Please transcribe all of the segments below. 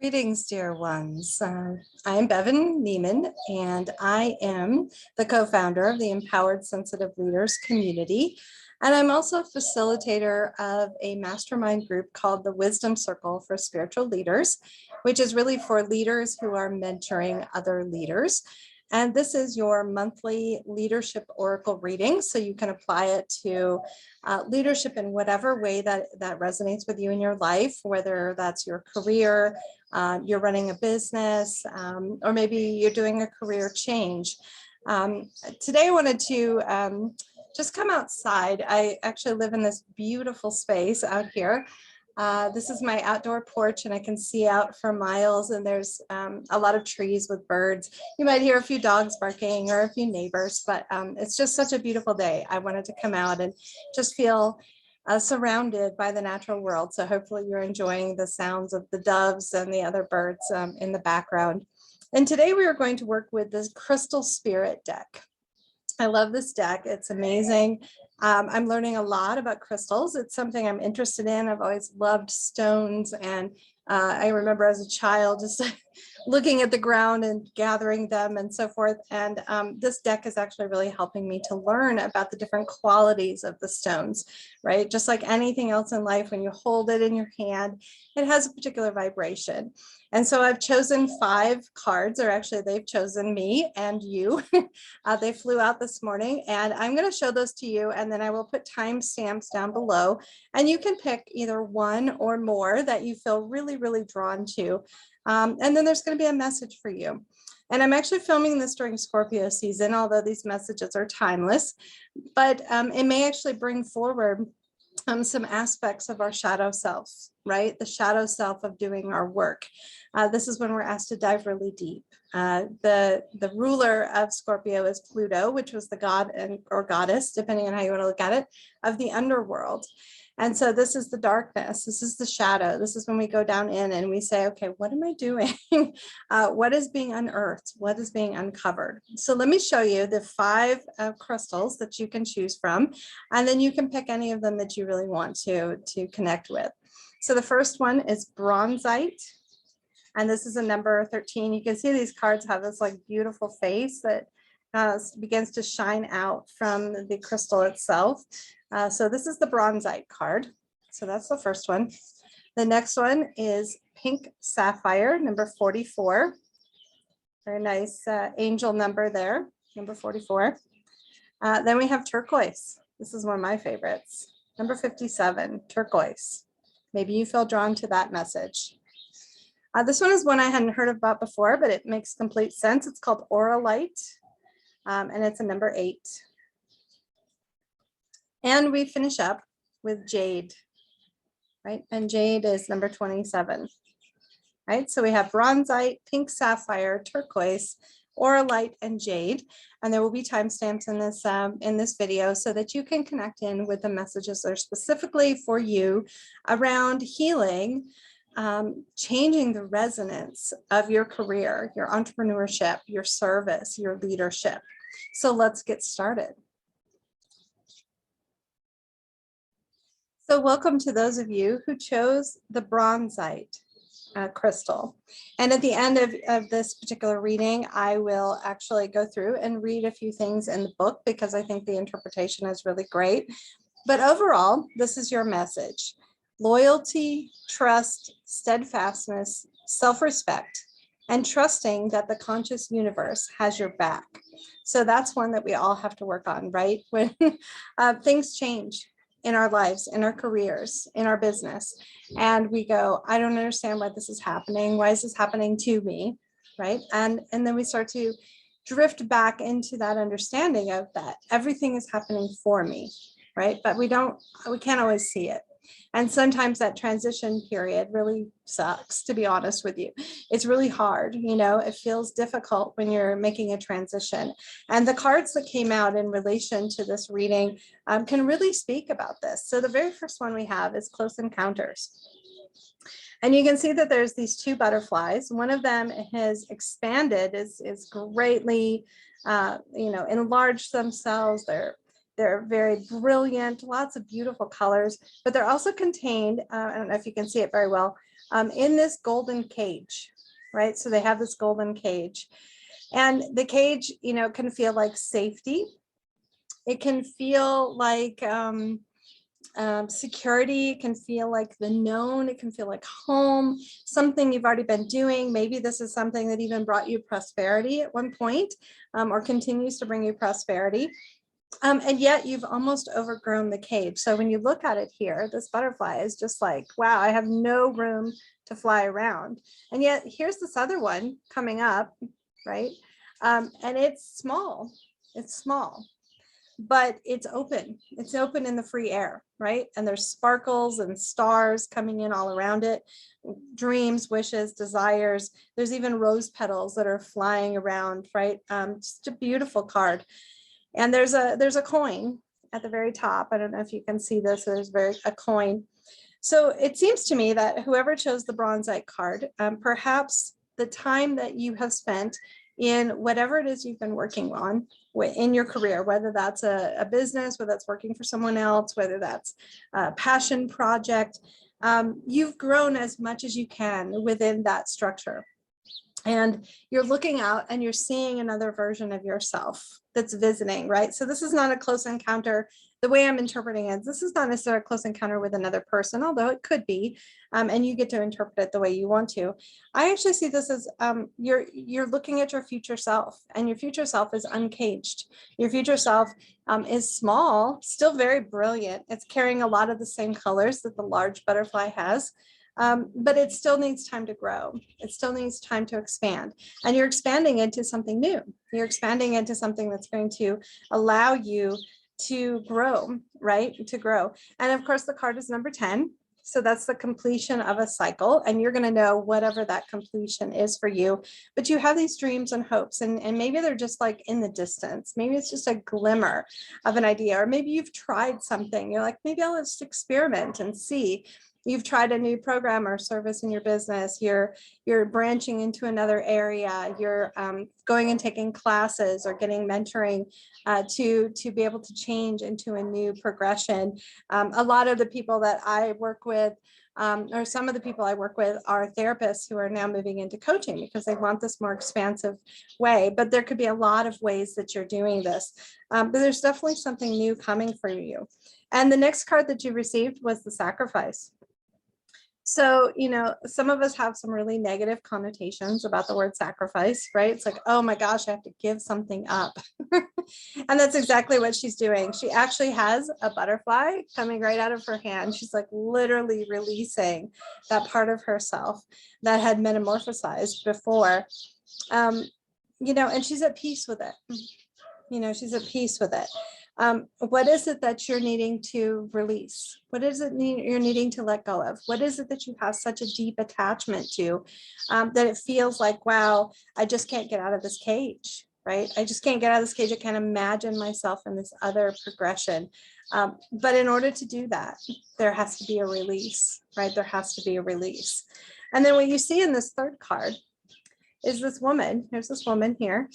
Greetings, dear ones. I'm Bevan Neiman, and I am the co-founder of the Empowered Sensitive Leaders community. And I'm also a facilitator of a mastermind group called the Wisdom Circle for Spiritual Leaders, which is really for leaders who are mentoring other leaders. And this is your monthly leadership oracle reading, so you can apply it to leadership in whatever way that resonates with you in your life, whether that's your career, you're running a business, or maybe you're doing a career change. Today I wanted to just come outside. I actually live in this beautiful space out here. This is my outdoor porch, and I can see out for miles, and there's a lot of trees with birds. You might hear a few dogs barking or a few neighbors, but it's just such a beautiful day. I wanted to come out and just feel surrounded by the natural world. So hopefully you're enjoying the sounds of the doves and the other birds in the background. And today we are going to work with this Crystal Spirit deck. I love this deck. It's amazing. I'm learning a lot about crystals. It's something I'm interested in. I've always loved stones, and I remember as a child just looking at the ground and gathering them and so forth. And this deck is actually really helping me to learn about the different qualities of the stones, right? Just like anything else in life, when you hold it in your hand, it has a particular vibration. And so I've chosen 5 cards, or actually they've chosen me and you. They flew out this morning, and I'm going to show those to you, and then I will put timestamps down below, and you can pick either one or more that you feel really, really drawn to. And then there's going to be a message for you. And I'm actually filming this during Scorpio season, although these messages are timeless, but it may actually bring forward some aspects of our shadow selves, right? The shadow self of doing our work. This is when we're asked to dive really deep. The ruler of Scorpio is Pluto, which was the god or goddess, depending on how you want to look at it, of the underworld. And so this is the darkness. This is the shadow. This is when we go down in and we say, okay, what am I doing? What is being unearthed? What is being uncovered? So let me show you the 5 crystals that you can choose from, and then you can pick any of them that you really want to connect with. So the first one is Bronzite, and this is a number 13. You can see these cards have this like beautiful face that begins to shine out from the crystal itself. So this is the Bronzite card. So that's the first one. The next one is Pink Sapphire, number 44. Very nice angel number there, number 44. Then we have Turquoise. This is one of my favorites. Number 57, Turquoise. Maybe you feel drawn to that message. This one is one I hadn't heard about before, but it makes complete sense. It's called Auralite, and it's a number 8. And we finish up with Jade, right? And Jade is number 27, right? So we have Bronzite, Pink Sapphire, Turquoise, Auralite, and Jade. And there will be timestamps in this video so that you can connect in with the messages that are specifically for you around healing, changing the resonance of your career, your entrepreneurship, your service, your leadership. So let's get started. So welcome to those of you who chose the Bronzite crystal. And at the end of this particular reading, I will actually go through and read a few things in the book because I think the interpretation is really great. But overall, this is your message: loyalty, trust, steadfastness, self-respect, and trusting that the conscious universe has your back. So that's one that we all have to work on, right? When things change in our lives, in our careers, in our business, and we go, I don't understand why this is happening. Why is this happening to me, right? And then we start to drift back into that understanding of that everything is happening for me, right? But we can't always see it. And sometimes that transition period really sucks, to be honest with you. It's really hard, you know, it feels difficult when you're making a transition. And the cards that came out in relation to this reading can really speak about this. So the very first one we have is Close Encounters. And you can see that there's these 2 butterflies. One of them has expanded, is greatly, enlarged themselves. They're very brilliant, lots of beautiful colors, but they're also contained, I don't know if you can see it very well, in this golden cage, right? So they have this golden cage, and the cage, you know, can feel like safety. It can feel like security. It can feel like the known. It can feel like home, something you've already been doing. Maybe this is something that even brought you prosperity at one point, or continues to bring you prosperity. And yet you've almost overgrown the cage. So when you look at it here, this butterfly is just like, wow, I have no room to fly around. And yet here's this other one coming up, right? And it's small. It's small, but it's open. It's open in the free air, right? And there's sparkles and stars coming in all around it, dreams, wishes, desires. There's even rose petals that are flying around, right? Just a beautiful card. And there's a coin at the very top. I don't know if you can see this. There's a coin. So it seems to me that whoever chose the Bronzite card, perhaps the time that you have spent in whatever it is you've been working on in your career, whether that's a business, whether that's working for someone else, whether that's a passion project, you've grown as much as you can within that structure. And you're looking out and you're seeing another version of yourself that's visiting, right? So this is not a close encounter. The way I'm interpreting it, this is not necessarily a close encounter with another person, although it could be, and you get to interpret it the way you want to. I actually see this as you're looking at your future self, and your future self is uncaged. Your future self is small, still very brilliant. It's carrying a lot of the same colors that the large butterfly has. But it still needs time to grow. It still needs time to expand. And you're expanding into something new. You're expanding into something that's going to allow you to grow, right? To grow. And of course, the card is number 10. So that's the completion of a cycle. And you're going to know whatever that completion is for you. But you have these dreams and hopes, and maybe they're just like in the distance. Maybe it's just a glimmer of an idea, or maybe you've tried something. You're like, maybe I'll just experiment and see. You've tried a new program or service in your business. You're branching into another area. You're going and taking classes or getting mentoring to be able to change into a new progression. A lot of the people that I work with, or some of the people I work with, are therapists who are now moving into coaching because they want this more expansive way. But there could be a lot of ways that you're doing this. But there's definitely something new coming for you. And the next card that you received was the Sacrifice. So, you know, some of us have some really negative connotations about the word sacrifice, right? It's like, oh my gosh, I have to give something up. And that's exactly what she's doing. She actually has a butterfly coming right out of her hand. She's like literally releasing that part of herself that had metamorphosized before, you know, and she's at peace with it. You know, she's at peace with it. What is it that you're needing to release? What is it you're needing to let go of? What is it that you have such a deep attachment to that it feels like, wow, I just can't get out of this cage, right? I just can't get out of this cage. I can't imagine myself in this other progression. But in order to do that, there has to be a release, right? There has to be a release. And then what you see in this third card is this woman. There's this woman here.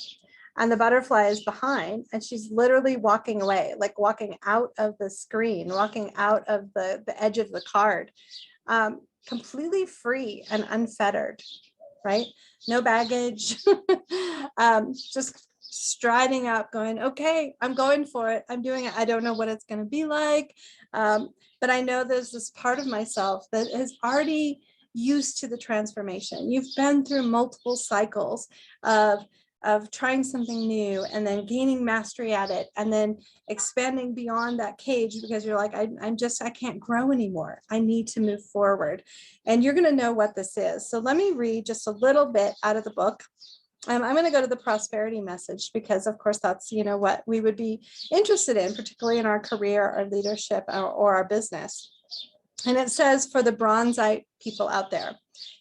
And the butterfly is behind, and she's literally walking away, like walking out of the screen, walking out of the edge of the card, completely free and unfettered, right? No baggage, just striding up, going, okay, I'm going for it. I'm doing it. I don't know what it's going to be like, but I know there's this part of myself that is already used to the transformation. You've been through multiple cycles of trying something new and then gaining mastery at it and then expanding beyond that cage because you're like, I can't grow anymore. I need to move forward. And you're going to know what this is. So let me read just a little bit out of the book. I'm going to go to the prosperity message because, of course, that's, you know, what we would be interested in, particularly in our career, our leadership, or our business. And it says, for the Bronzite people out there,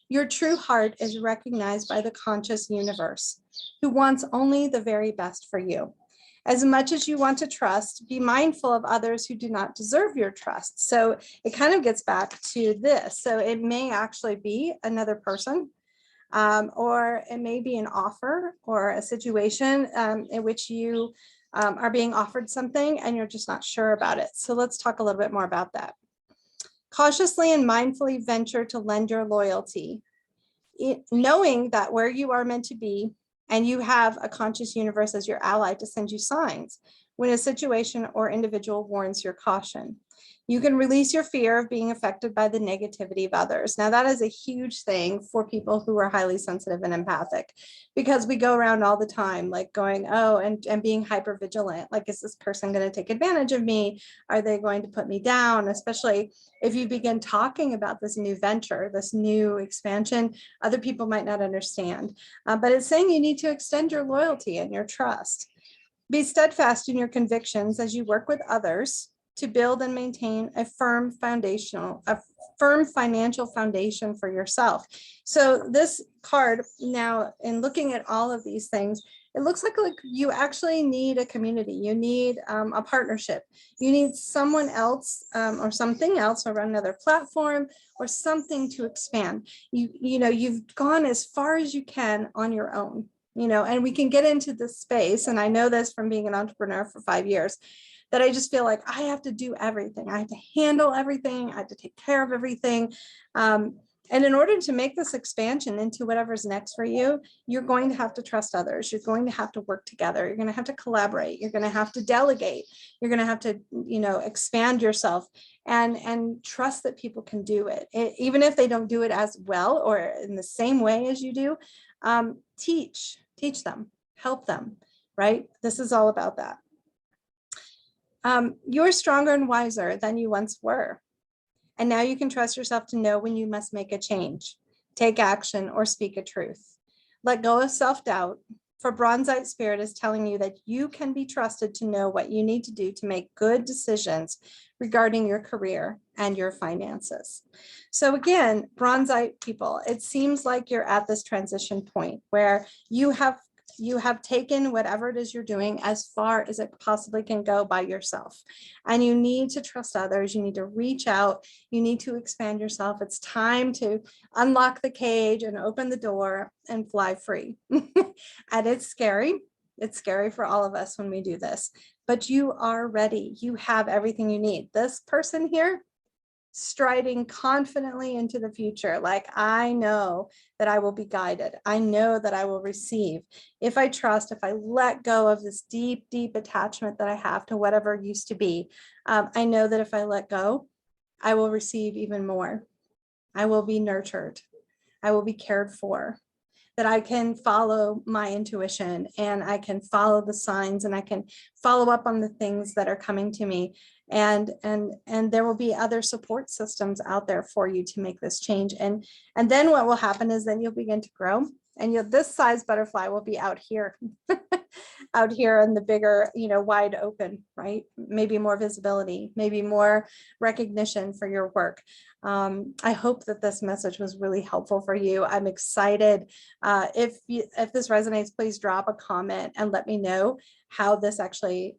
your true heart is recognized by the conscious universe, who wants only the very best for you. As much as you want to trust, be mindful of others who do not deserve your trust. So it kind of gets back to this. So it may actually be another person, or it may be an offer or a situation in which you are being offered something and you're just not sure about it. So let's talk a little bit more about that. Cautiously and mindfully venture to lend your loyalty, knowing that where you are meant to be, and you have a conscious universe as your ally to send you signs when a situation or individual warrants your caution. You can release your fear of being affected by the negativity of others. Now, that is a huge thing for people who are highly sensitive and empathic, because we go around all the time like going, oh, and being hyper vigilant. Like, is this person going to take advantage of me? Are they going to put me down? Especially if you begin talking about this new venture, this new expansion, other people might not understand. But it's saying you need to extend your loyalty and your trust. Be steadfast in your convictions as you work with others to build and maintain a firm financial foundation for yourself. So this card now, in looking at all of these things, it looks like you actually need a community. You need a partnership. You need someone else or something else, or another platform or something to expand. You've gone as far as you can on your own, and we can get into this space. And I know this from being an entrepreneur for 5 years, that I just feel like I have to do everything. I have to handle everything. I have to take care of everything. And in order to make this expansion into whatever's next for you, you're going to have to trust others. You're going to have to work together. You're going to have to collaborate. You're going to have to delegate. You're going to have to, expand yourself and trust that people can do it. Even if they don't do it as well or in the same way as you do, teach them, help them, right? This is all about that. You're stronger and wiser than you once were. And now you can trust yourself to know when you must make a change, take action, or speak a truth. Let go of self-doubt, for Bronzite Spirit is telling you that you can be trusted to know what you need to do to make good decisions regarding your career and your finances. So again, Bronzite people, it seems like you're at this transition point where you have taken whatever it is you're doing as far as it possibly can go by yourself. And you need to trust others. You need to reach out. You need to expand yourself. It's time to unlock the cage and open the door and fly free. And it's scary. It's scary for all of us when we do this, but you are ready. You have everything you need. This person here, striding confidently into the future. Like, I know that I will be guided. I know that I will receive. If I trust, if I let go of this deep, deep attachment that I have to whatever used to be, I know that if I let go, I will receive even more. I will be nurtured. I will be cared for. That I can follow my intuition and I can follow the signs and I can follow up on the things that are coming to me. And there will be other support systems out there for you to make this change. And then what will happen is then you'll begin to grow, and this size butterfly will be out here, out here in the bigger, wide open, right? Maybe more visibility, maybe more recognition for your work. I hope that this message was really helpful for you. I'm excited. If this resonates, please drop a comment and let me know how this actually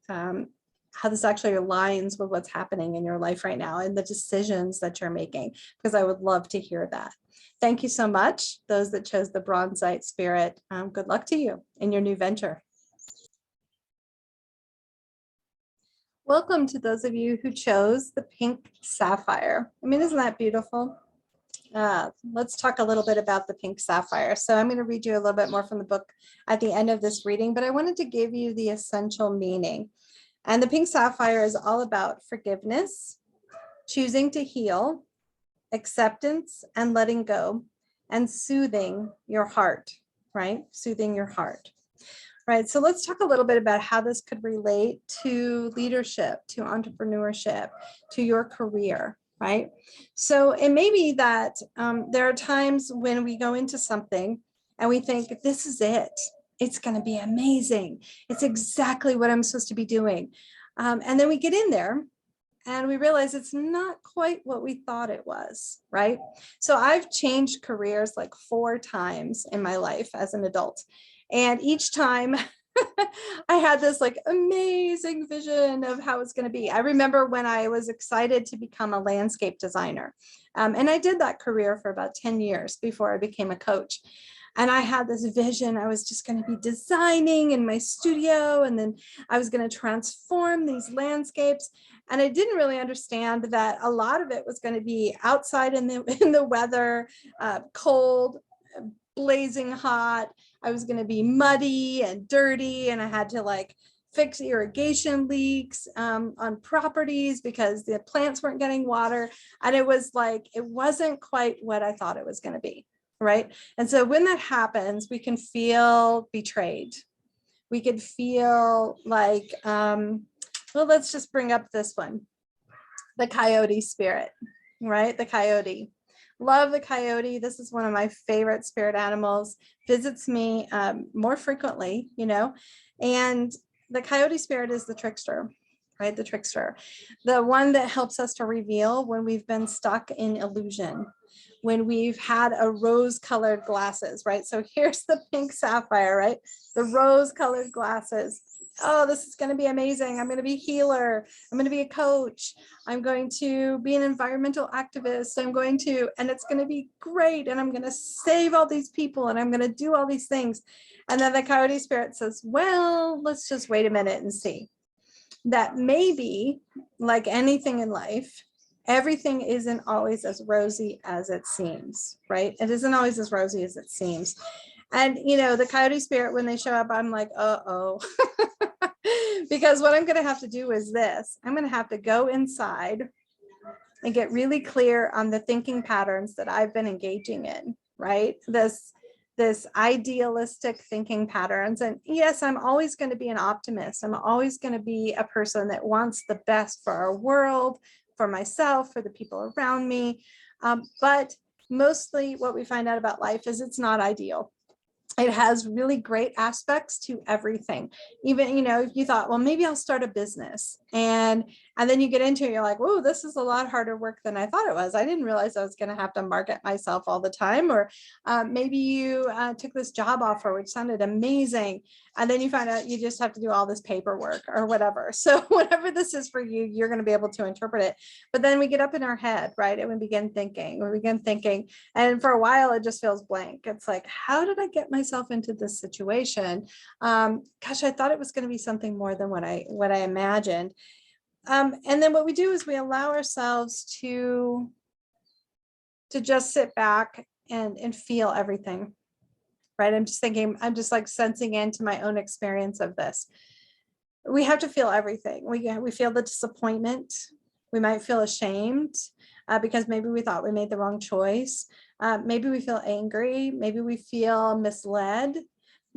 aligns with what's happening in your life right now and the decisions that you're making, because I would love to hear that. Thank you so much. Those that chose the Bronzite Spirit, good luck to you in your new venture. Welcome to those of you who chose the pink sapphire. I mean, isn't that beautiful? Let's talk a little bit about the pink sapphire. So I'm going to read you a little bit more from the book at the end of this reading, but I wanted to give you the essential meaning. And the pink sapphire is all about forgiveness, choosing to heal, acceptance and letting go, and soothing your heart, right? Soothing your heart. Right, so let's talk a little bit about how this could relate to leadership, to entrepreneurship, to your career, right? So it may be that there are times when we go into something and we think, this is it. It's going to be amazing. It's exactly what I'm supposed to be doing. And then we get in there and we realize it's not quite what we thought it was, right? So I've changed careers like 4 times in my life as an adult. And each time I had this like amazing vision of how it's going to be. I remember when I was excited to become a landscape designer. And I did that career for about 10 years before I became a coach. And I had this vision. I was just going to be designing in my studio, and then I was going to transform these landscapes. And I didn't really understand that a lot of it was going to be outside in the weather, cold, blazing hot. I was going to be muddy and dirty, and I had to like fix irrigation leaks on properties because the plants weren't getting water. And it was like, it wasn't quite what I thought it was going to be, right? And so when that happens, we can feel betrayed. We could feel like, well, let's just bring up this one, the coyote spirit, right? The coyote. Love the coyote. This is one of my favorite spirit animals. Visits me more frequently, you know, and the coyote spirit is the trickster, right? The trickster, the one that helps us to reveal when we've been stuck in illusion, when we've had a rose-colored glasses, right? So here's the pink sapphire, right? The rose-colored glasses. Oh, this is going to be amazing. I'm going to be a healer. I'm going to be a coach. I'm going to be an environmental activist. And it's going to be great. And I'm going to save all these people, and I'm going to do all these things. And then the coyote spirit says, well, let's just wait a minute and see that maybe, like anything in life, everything isn't always as rosy as it seems, right? It isn't always as rosy as it seems. And, you know, the coyote spirit, when they show up, I'm like, uh-oh. Because what I'm going to have to do is this. I'm going to have to go inside and get really clear on the thinking patterns that I've been engaging in, right? This idealistic thinking patterns. And yes, I'm always going to be an optimist. I'm always going to be a person that wants the best for our world, for myself, for the people around me. But mostly what we find out about life is it's not ideal. It has really great aspects to everything. Even, you know, if you thought, well, maybe I'll start a business, and then you get into it, you're like, whoa, this is a lot harder work than I thought it was. I didn't realize I was going to have to market myself all the time. Or maybe you took this job offer, which sounded amazing, and then you find out you just have to do all this paperwork or whatever. So whatever this is for you, you're going to be able to interpret it. But then we get up in our head, right? And we begin thinking, and for a while it just feels blank. It's like, how did I get myself into this situation? Gosh, I thought it was going to be something more than what I imagined. And then what we do is we allow ourselves to just sit back and feel everything, right? I'm just like sensing into my own experience of this. We have to feel everything. We feel the disappointment. We might feel ashamed because maybe we thought we made the wrong choice. Maybe we feel angry. Maybe we feel misled.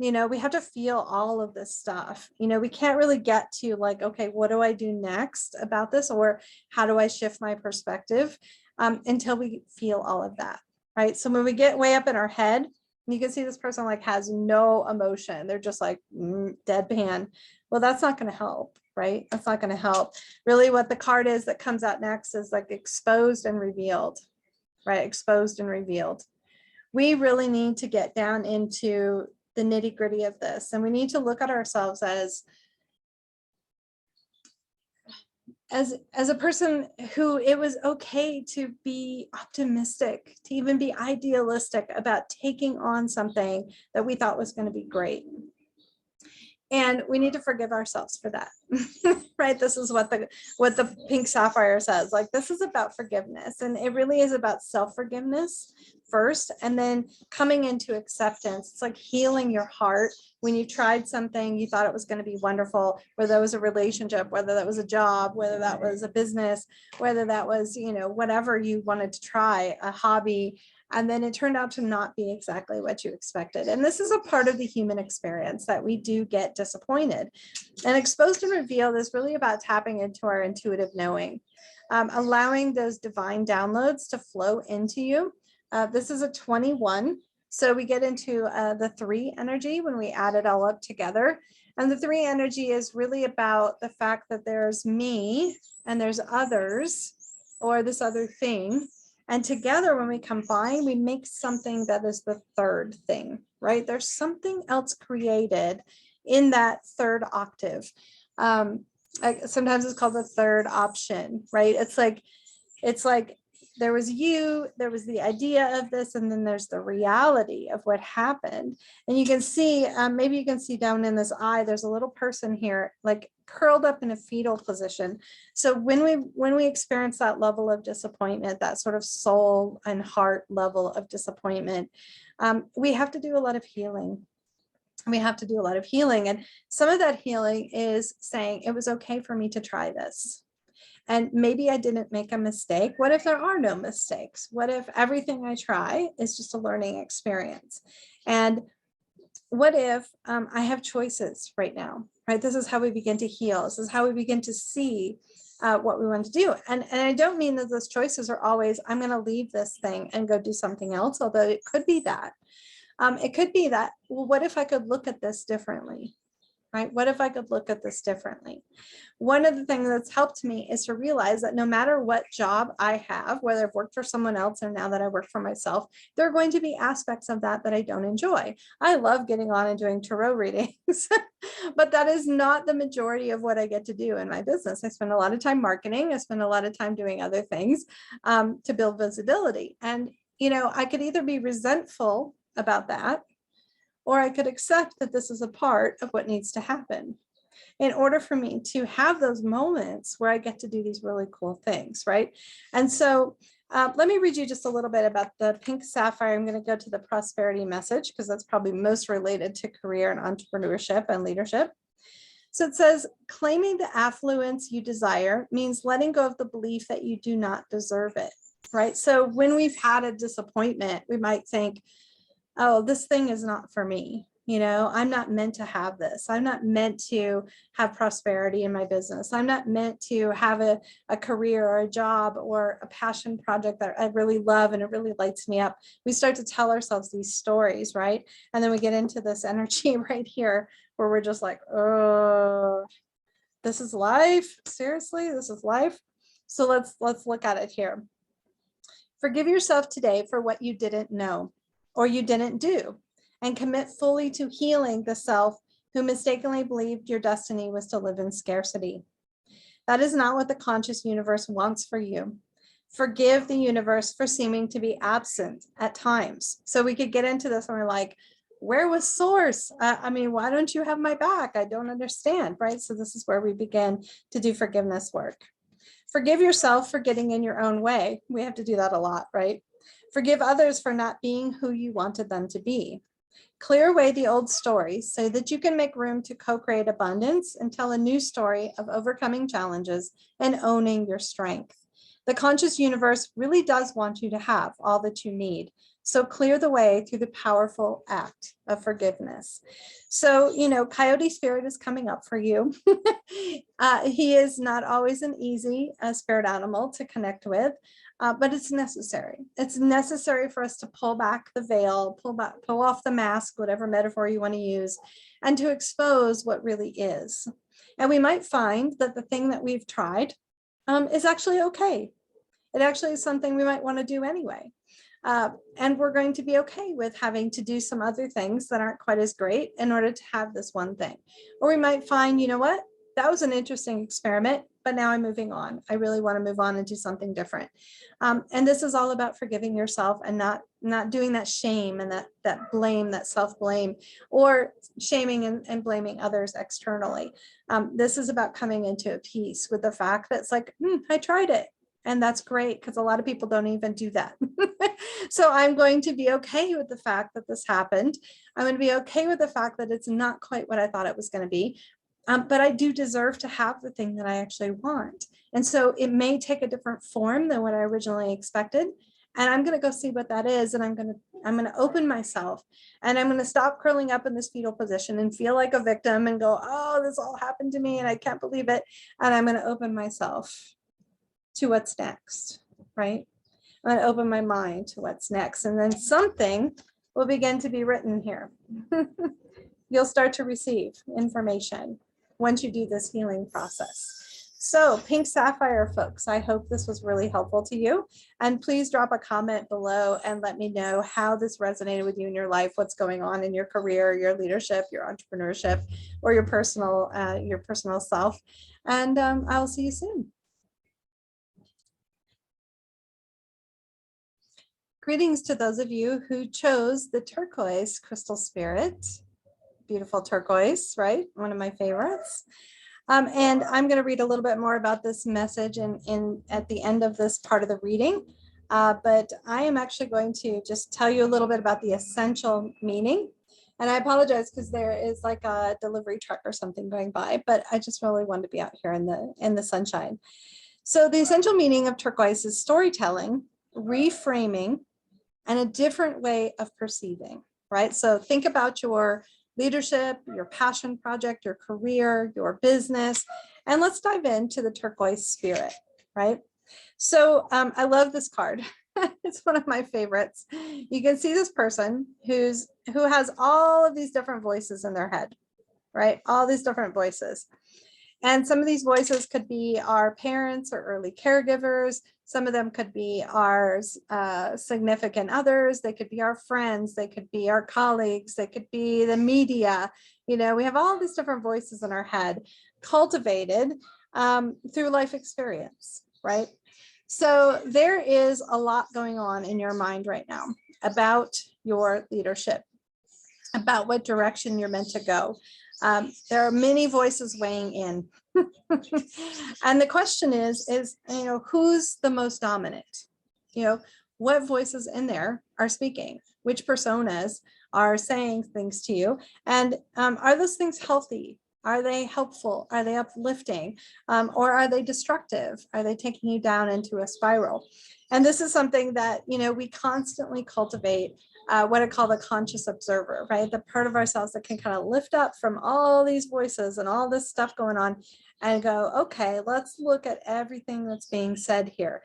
You know, we have to feel all of this stuff. You know, we can't really get to like, okay, what do I do next about this? Or how do I shift my perspective until we feel all of that, right? So when we get way up in our head, you can see this person like has no emotion. They're just like deadpan. Well, that's not going to help, right? That's not going to help. Really what the card is that comes out next is like exposed and revealed, right? Exposed and revealed. We really need to get down into the nitty gritty of this. And we need to look at ourselves as a person who it was okay to be optimistic, to even be idealistic about taking on something that we thought was going to be great. And we need to forgive ourselves for that, right? This is what the pink sapphire says. Like, this is about forgiveness, and it really is about self-forgiveness first, and then coming into acceptance. It's like healing your heart when you tried something, you thought it was going to be wonderful, whether that was a relationship, whether that was a job, whether that was a business, whether that was, you know, whatever you wanted to try, a hobby. And then it turned out to not be exactly what you expected. And this is a part of the human experience, that we do get disappointed. And exposed and revealed is really about tapping into our intuitive knowing, allowing those divine downloads to flow into you. This is a 21. So we get into the 3 energy when we add it all up together. And the 3 energy is really about the fact that there's me and there's others, or this other thing. And together, when we combine, we make something that is the 3rd thing, right? There's something else created in that 3rd octave. Sometimes it's called the 3rd option, right? It's like there was you, there was the idea of this, and then there's the reality of what happened. And you can see, maybe you can see down in this eye, there's a little person here, like curled up in a fetal position. So when we experience that level of disappointment, that sort of soul and heart level of disappointment, we have to do a lot of healing. We have to do a lot of healing. And some of that healing is saying it was okay for me to try this. And maybe I didn't make a mistake. What if there are no mistakes? What if everything I try is just a learning experience? And what if I have choices right now, right? This is how we begin to heal. This is how we begin to see what we want to do. And I don't mean that those choices are always, I'm going to leave this thing and go do something else, although it could be that. It could be that, well, what if I could look at this differently? Right? What if I could look at this differently? One of the things that's helped me is to realize that no matter what job I have, whether I've worked for someone else or now that I work for myself, there are going to be aspects of that that I don't enjoy. I love getting on and doing tarot readings, but that is not the majority of what I get to do in my business. I spend a lot of time marketing. I spend a lot of time doing other things to build visibility. And, you know, I could either be resentful about that, or I could accept that this is a part of what needs to happen in order for me to have those moments where I get to do these really cool things, right? And so let me read you just a little bit about the pink sapphire. I'm going to go to the prosperity message because that's probably most related to career and entrepreneurship and leadership. So it says, claiming the affluence you desire means letting go of the belief that you do not deserve it, right? So when we've had a disappointment, we might think, oh, this thing is not for me. You know, I'm not meant to have this. I'm not meant to have prosperity in my business. I'm not meant to have a career or a job or a passion project that I really love and it really lights me up. We start to tell ourselves these stories, right? And then we get into this energy right here where we're just like, oh, this is life. Seriously, this is life. So let's look at it here. Forgive yourself today for what you didn't know or you didn't do, and commit fully to healing the self who mistakenly believed your destiny was to live in scarcity. That is not what the conscious universe wants for you. Forgive the universe for seeming to be absent at times. So we could get into this and we're like, where was source? I mean, why don't you have my back? I don't understand, right? So this is where we begin to do forgiveness work. Forgive yourself for getting in your own way. We have to do that a lot, right? Forgive others for not being who you wanted them to be. Clear away the old stories so that you can make room to co-create abundance and tell a new story of overcoming challenges and owning your strength. The conscious universe really does want you to have all that you need. So clear the way through the powerful act of forgiveness. So, you know, Coyote Spirit is coming up for you. He is not always an easy spirit animal to connect with. But it's necessary. It's necessary for us to pull back the veil, pull off the mask, whatever metaphor you want to use, and to expose what really is. And we might find that the thing that we've tried is actually okay. It actually is something we might want to do anyway. And we're going to be okay with having to do some other things that aren't quite as great in order to have this one thing. Or we might find, you know what? That was an interesting experiment, but now I'm moving on. I really want to move on and do something different. And this is all about forgiving yourself and not doing that shame and that blame, that self-blame, or shaming and blaming others externally. This is about coming into a peace with the fact that it's like, I tried it. And that's great because a lot of people don't even do that. So I'm going to be okay with the fact that this happened. I'm going to be okay with the fact that it's not quite what I thought it was going to be. But I do deserve to have the thing that I actually want. And so it may take a different form than what I originally expected. And I'm going to go see what that is. And I'm going to open myself and I'm going to stop curling up in this fetal position and feel like a victim and go, oh, this all happened to me and I can't believe it. And I'm going to open myself to what's next, right? I'm going to open my mind to what's next. And then something will begin to be written here. You'll start to receive information once you do this healing process. So pink sapphire folks, I hope this was really helpful to you. And please drop a comment below and let me know how this resonated with you in your life, what's going on in your career, your leadership, your entrepreneurship, or your personal self. And I'll see you soon. Greetings to those of you who chose the turquoise crystal spirit. Beautiful turquoise, right? One of my favorites. And I'm going to read a little bit more about this message at the end of this part of the reading. But I am actually going to just tell you a little bit about the essential meaning. And I apologize because there is like a delivery truck or something going by, but I just really wanted to be out here in the sunshine. So the essential meaning of turquoise is storytelling, reframing, and a different way of perceiving, right? So think about your leadership, your passion project, your career, your business, and let's dive into the turquoise spirit, right? So I love this card. It's one of my favorites. You can see this person who has all of these different voices in their head, right? All these different voices. And some of these voices could be our parents or early caregivers. Some of them could be our significant others. They could be our friends. They could be our colleagues. They could be the media. You know, we have all these different voices in our head cultivated through life experience, right? So there is a lot going on in your mind right now about your leadership, about what direction you're meant to go. There are many voices weighing in. And the question is, you know, who's the most dominant? You know, what voices in there are speaking? Which personas are saying things to you? And are those things healthy? Are they helpful? Are they uplifting? Or are they destructive? Are they taking you down into a spiral? And this is something that, you know, we constantly cultivate what I call the conscious observer, right? The part of ourselves that can kind of lift up from all these voices and all this stuff going on and go, okay, let's look at everything that's being said here.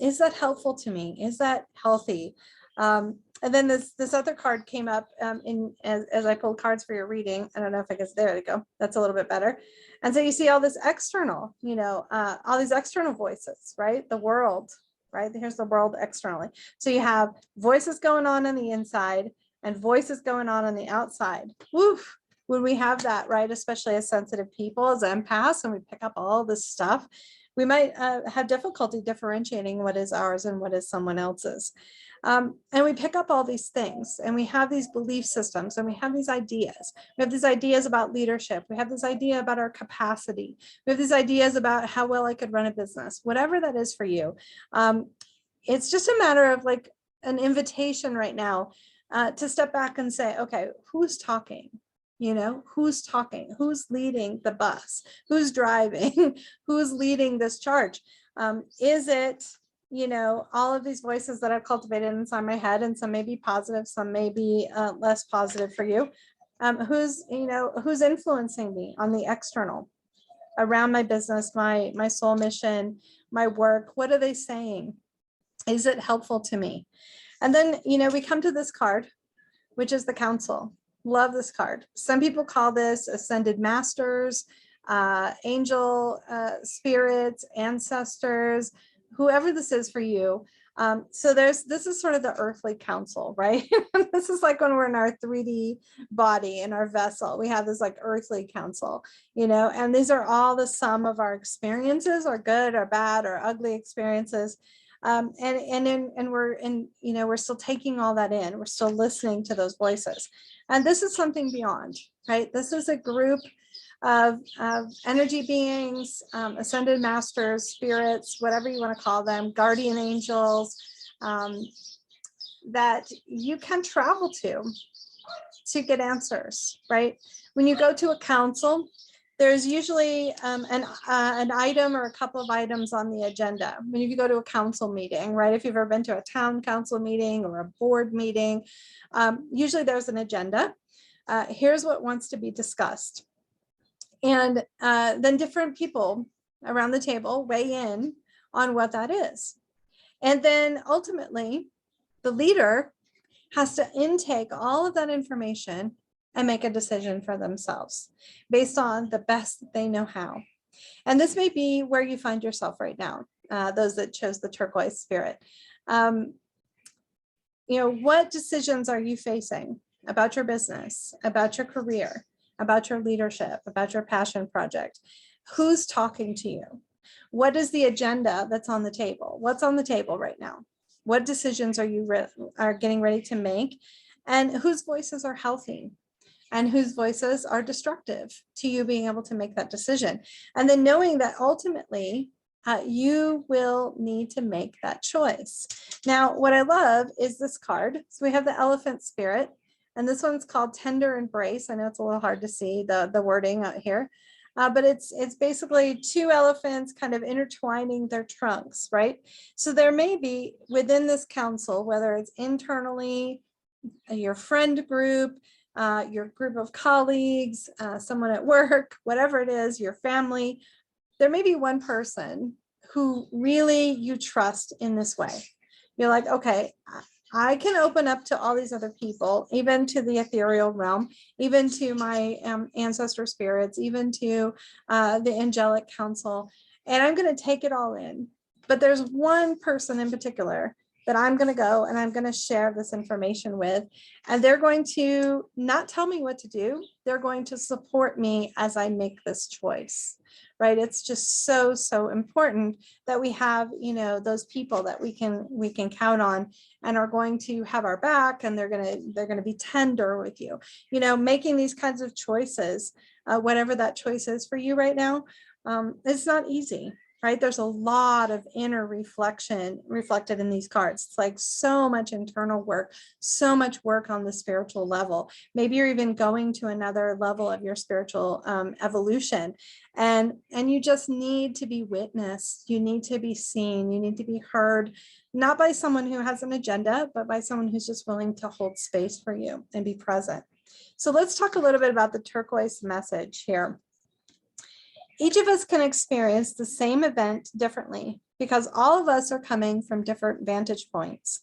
Is that helpful to me? Is that healthy? And then this other card came up as I pulled cards for your reading. I don't know if I guess, there we go. That's a little bit better. And so you see all this external, you know, all these external voices, right? The world, right? Here's the world externally. So you have voices going on the inside and voices going on the outside. Woof. When we have that, right? Especially as sensitive people, as empaths, and we pick up all this stuff, we might have difficulty differentiating what is ours and what is someone else's. And we pick up all these things and we have these belief systems and we have these ideas. We have these ideas about leadership. We have this idea about our capacity. We have these ideas about how well I could run a business, whatever that is for you. It's just a matter of like an invitation right now to step back and say, okay, who's talking? You know, who's talking? Who's leading the bus? Who's driving? Who's leading this charge? Is it, you know, all of these voices that I've cultivated inside my head, and some may be positive, some may be less positive for you. Who's influencing me on the external around my business, my soul mission, my work? What are they saying? Is it helpful to me? And then, you know, we come to this card, which is the council. Love this card. Some people call this ascended masters, angel spirits, ancestors, whoever this is for you. So this is sort of the earthly council, right? This is like when we're in our 3D body, in our vessel, we have this like earthly council, you know, and these are all the sum of our experiences, or good or bad or ugly experiences. And we're still taking all that in. We're still listening to those voices. And this is something beyond, right? This is a group of energy beings, ascended masters, spirits, whatever you want to call them, guardian angels, that you can travel to get answers, right? When you go to a council, there's usually an item or a couple of items on the agenda. When you go to a council meeting, right? If you've ever been to a town council meeting or a board meeting, usually there's an agenda. Here's what wants to be discussed. And then different people around the table weigh in on what that is. And then ultimately, the leader has to intake all of that information and make a decision for themselves based on the best that they know how. And this may be where you find yourself right now, those that chose the turquoise spirit. You know, what decisions are you facing about your business, about your career, about your leadership, about your passion project? Who's talking to you? What is the agenda that's on the table? What's on the table right now? What decisions are you are getting ready to make? And whose voices are healthy? And whose voices are destructive to you being able to make that decision? And then knowing that ultimately you will need to make that choice. Now, what I love is this card. So we have the Elephant Spirit, and this one's called Tender Embrace. I know it's a little hard to see the wording out here, but it's basically two elephants kind of intertwining their trunks, right? So there may be within this council, whether it's internally, your friend group, your group of colleagues, someone at work, whatever it is, your family, there may be one person who really you trust in this way. You're like, okay, I can open up to all these other people, even to the ethereal realm, even to my ancestor spirits, even to the angelic council, and I'm going to take it all in. But there's one person in particular that I'm going to go and I'm going to share this information with, and they're going to not tell me what to do. They're going to support me as I make this choice, right? It's just so, so important that we have, you know, those people that we can count on and are going to have our back, and they're going to be tender with you, you know, making these kinds of choices, whatever that choice is for you right now. It's not easy. Right? There's a lot of inner reflection reflected in these cards. It's like so much internal work, so much work on the spiritual level. Maybe you're even going to another level of your spiritual evolution, and you just need to be witnessed. You need to be seen. You need to be heard, not by someone who has an agenda, but by someone who's just willing to hold space for you and be present. So let's talk a little bit about the turquoise message here. Each of us can experience the same event differently because all of us are coming from different vantage points.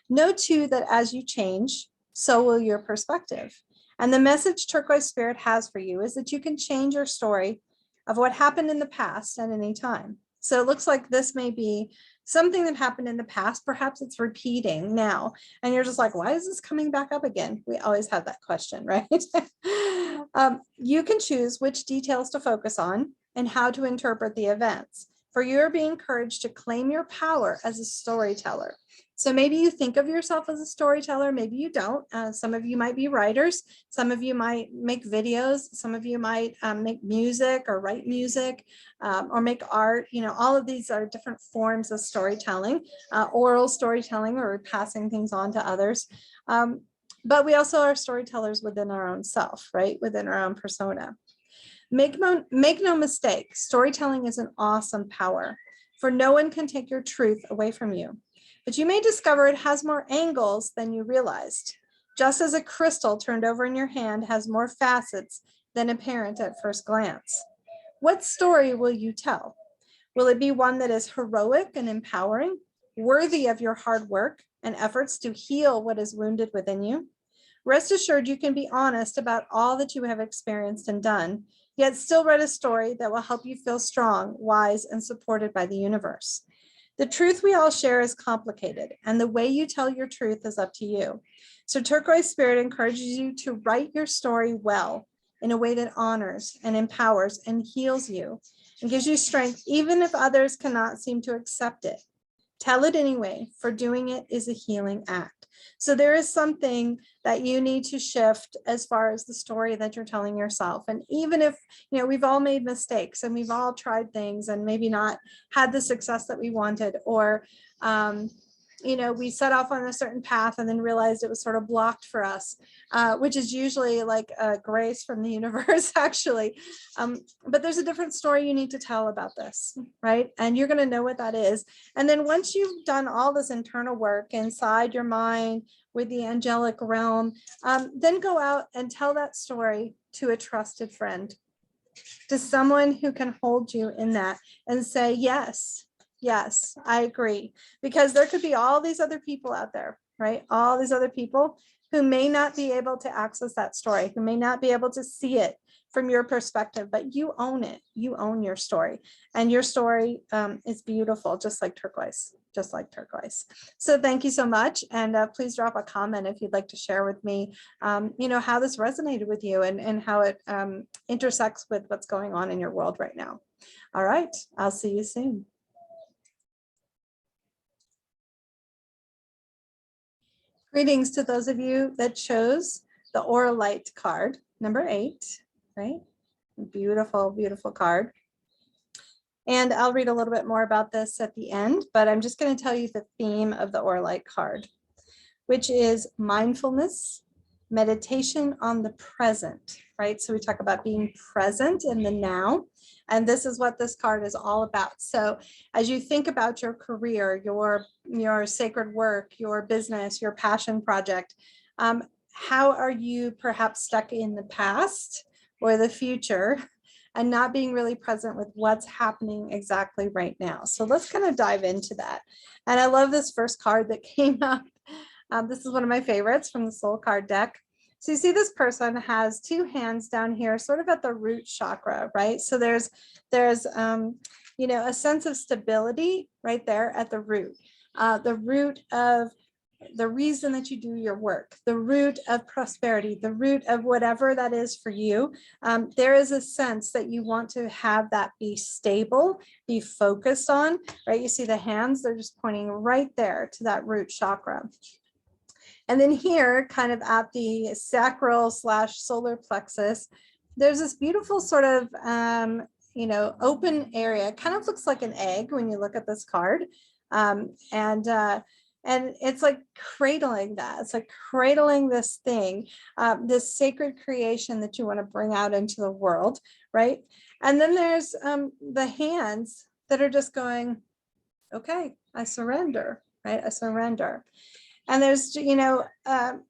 Know too that as you change, so will your perspective. And the message Turquoise Spirit has for you is that you can change your story of what happened in the past at any time. So it looks like this may be something that happened in the past. Perhaps it's repeating now, and you're just like, why is this coming back up again? We always have that question, right? You can choose which details to focus on and how to interpret the events. For you are being encouraged to claim your power as a storyteller. So maybe you think of yourself as a storyteller, maybe you don't. Some of you might be writers, some of you might make videos, some of you might make music or write music or make art. You know, all of these are different forms of storytelling, oral storytelling, or passing things on to others. But we also are storytellers within our own self, right? Within our own persona. Make no mistake, storytelling is an awesome power, for no one can take your truth away from you. But you may discover it has more angles than you realized, just as a crystal turned over in your hand has more facets than apparent at first glance. What story will you tell? Will it be one that is heroic and empowering, worthy of your hard work and efforts to heal what is wounded within you? Rest assured you can be honest about all that you have experienced and done, yet still write a story that will help you feel strong, wise, and supported by the universe. The truth we all share is complicated, and the way you tell your truth is up to you. So Turquoise Spirit encourages you to write your story well, in a way that honors and empowers and heals you, and gives you strength even if others cannot seem to accept it. Tell it anyway, for doing it is a healing act. So there is something that you need to shift as far as the story that you're telling yourself. And even if, you know, we've all made mistakes and we've all tried things and maybe not had the success that we wanted, or, you know, we set off on a certain path and then realized it was sort of blocked for us, which is usually like a grace from the universe, actually. But there's a different story you need to tell about this, right? And you're going to know what that is. And then once you've done all this internal work inside your mind with the angelic realm, then go out and tell that story to a trusted friend, to someone who can hold you in that and say, yes, yes, I agree. Because there could be all these other people out there, right? All these other people who may not be able to access that story, who may not be able to see it from your perspective, but you own it. You own your story, and your story is beautiful, just like turquoise, just like turquoise. So thank you so much. And please drop a comment if you'd like to share with me, you know, how this resonated with you and how it intersects with what's going on in your world right now. All right, I'll see you soon. Greetings to those of you that chose the Auralite card, number 8, right? Beautiful, beautiful card. And I'll read a little bit more about this at the end, but I'm just going to tell you the theme of the Auralite card, which is mindfulness, meditation on the present, right? So we talk about being present in the now, and this is what this card is all about. So as you think about your career, your sacred work, your business, your passion project, how are you perhaps stuck in the past or the future and not being really present with what's happening exactly right now? So let's kind of dive into that. And I love this first card that came up. This is one of my favorites from the soul card deck. So you see this person has 2 hands down here, sort of at the root chakra, right? So there's you know, a sense of stability right there at the root of the reason that you do your work, the root of prosperity, the root of whatever that is for you. There is a sense that you want to have that be stable, be focused on, right? You see the hands, they're just pointing right there to that root chakra. And then here, kind of at the sacral / solar plexus, there's this beautiful sort of, you know, open area. It kind of looks like an egg when you look at this card. And it's like cradling that. It's like cradling this thing, this sacred creation that you want to bring out into the world, right? And then there's the hands that are just going, okay, I surrender, right? I surrender. And there's, you know,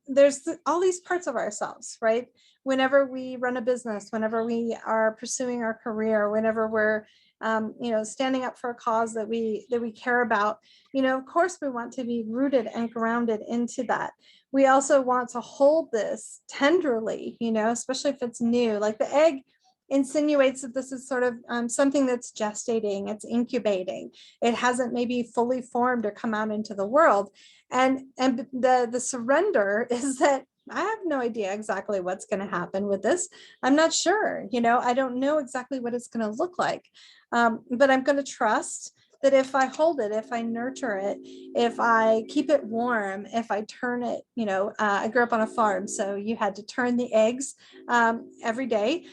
there's all these parts of ourselves, right? Whenever we run a business, whenever we are pursuing our career, whenever we're, you know, standing up for a cause that we care about, you know, of course we want to be rooted and grounded into that. We also want to hold this tenderly, you know, especially if it's new. Like the egg insinuates that this is sort of something that's gestating, it's incubating. It hasn't maybe fully formed or come out into the world. And the surrender is that I have no idea exactly what's going to happen with this. I'm not sure, you know, I don't know exactly what it's going to look like. But I'm going to trust that if I hold it, if I nurture it, if I keep it warm, if I turn it, you know, I grew up on a farm, so you had to turn the eggs every day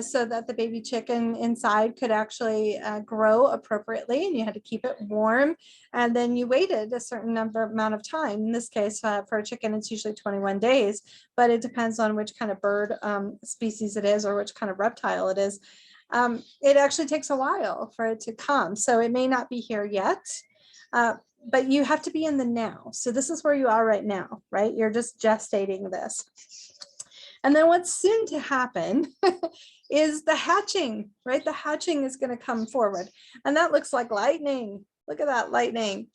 so that the baby chicken inside could actually grow appropriately, and you had to keep it warm. And then you waited a certain amount of time. In this case, for a chicken, it's usually 21 days, but it depends on which kind of bird species it is or which kind of reptile it is. It actually takes a while for it to come. So it may not be here yet, but you have to be in the now. So this is where you are right now, right? You're just gestating this. And then what's soon to happen is the hatching, right? The hatching is going to come forward. And that looks like lightning. Look at that lightning.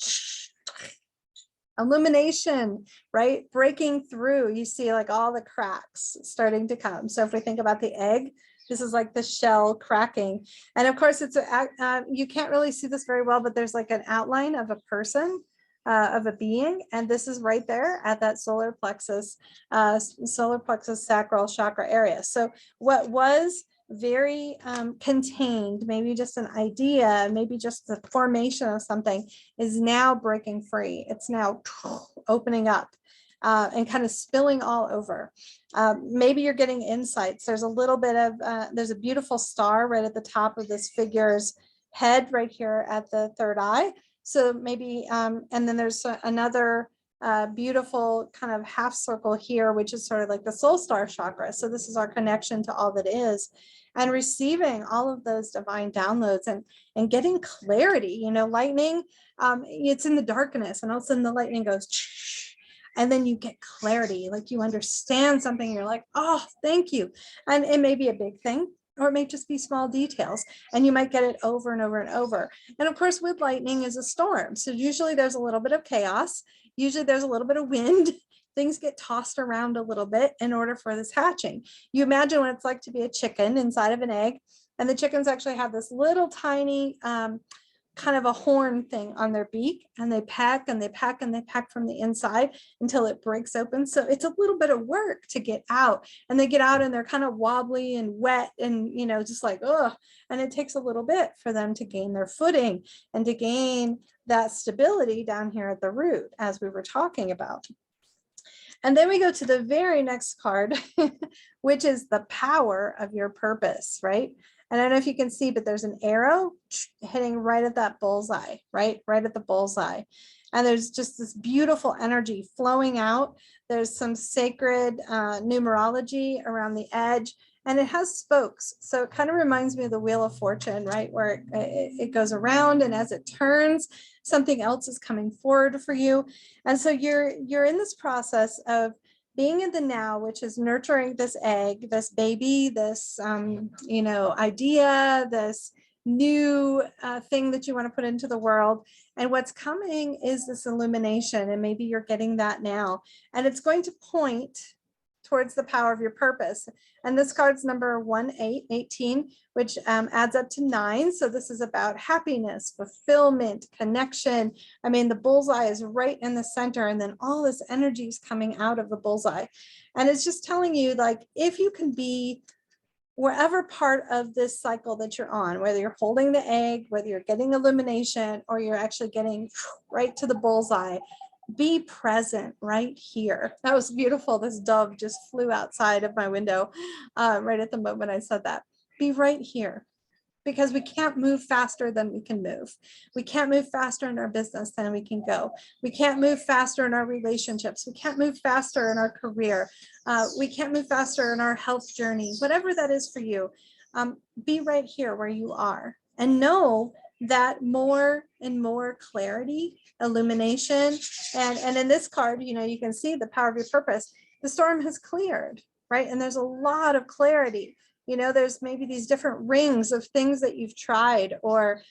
Illumination, right? Breaking through. You see like all the cracks starting to come. So if we think about the egg, this is like the shell cracking. And of course, it's you can't really see this very well, but there's like an outline of a person, of a being. And this is right there at that solar plexus sacral chakra area. So what was very contained, maybe just an idea, maybe just the formation of something, is now breaking free. It's now opening up. And kind of spilling all over. Maybe you're getting insights. There's a little bit of, there's a beautiful star right at the top of this figure's head right here at the third eye. So maybe, and then there's another beautiful kind of half circle here, which is sort of like the soul star chakra. So this is our connection to all that is, and receiving all of those divine downloads and getting clarity. You know, lightning, it's in the darkness, and all of a sudden the lightning goes, and then you get clarity, like you understand something, and you're like, oh, thank you. And it may be a big thing, or it may just be small details, and you might get it over and over and over. And of course, with lightning is a storm. So usually there's a little bit of chaos. Usually there's a little bit of wind. Things get tossed around a little bit in order for this hatching. You imagine what it's like to be a chicken inside of an egg, and the chickens actually have this little tiny kind of a horn thing on their beak, and they pack and they pack and they pack from the inside until it breaks open. So it's a little bit of work to get out, and they get out and they're kind of wobbly and wet and, you know, just like, oh, and it takes a little bit for them to gain their footing and to gain that stability down here at the root, as we were talking about. And then we go to the very next card, which is the power of your purpose, right? And I don't know if you can see, but there's an arrow hitting right at that bullseye, right? Right at the bullseye. And there's just this beautiful energy flowing out. There's some sacred numerology around the edge, and it has spokes. So it kind of reminds me of the Wheel of Fortune, right? Where it goes around, and as it turns, something else is coming forward for you. And so you're in this process of being in the now, which is nurturing this egg, this baby, this idea, this new thing that you want to put into the world. And what's coming is this illumination, and maybe you're getting that now, and it's going to point towards the power of your purpose. And this card's number 1818, which adds up to 9. So this is about happiness, fulfillment, connection. I mean, the bullseye is right in the center, and then all this energy is coming out of the bullseye. And it's just telling you, like, if you can be wherever part of this cycle that you're on, whether you're holding the egg, whether you're getting illumination, or you're actually getting right to the bullseye, be present right here. That was beautiful. This dove just flew outside of my window right at the moment I said that. Be right here, because we can't move faster than we can move. We can't move faster in our business than we can go. We can't move faster in our relationships. We can't move faster in our career. We can't move faster in our health journey, whatever that is for you. Be right here where you are, and know that more and more clarity, illumination, and in this card, you can see the power of your purpose. The storm has cleared, right? And there's a lot of clarity. There's maybe these different rings of things that you've tried, or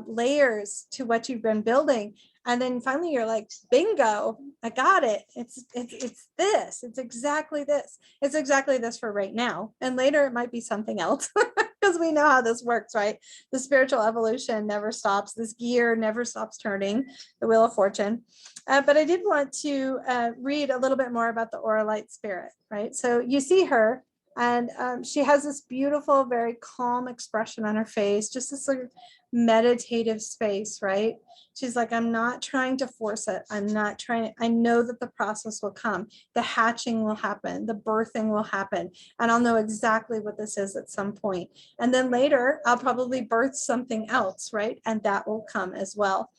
layers to what you've been building. And then finally you're like, bingo, I got it. It's this. It's exactly this. It's exactly this for right now. And later it might be something else, because we know how this works, right? The spiritual evolution never stops. This gear never stops turning, the Wheel of Fortune. But I did want to read a little bit more about the Auralite Spirit, right? So you see her, and she has this beautiful, very calm expression on her face, just this sort of meditative space, right? She's like, I'm not trying to force it. I'm not trying. I know that the process will come. The hatching will happen. The birthing will happen. And I'll know exactly what this is at some point. And then later, I'll probably birth something else, right? And that will come as well.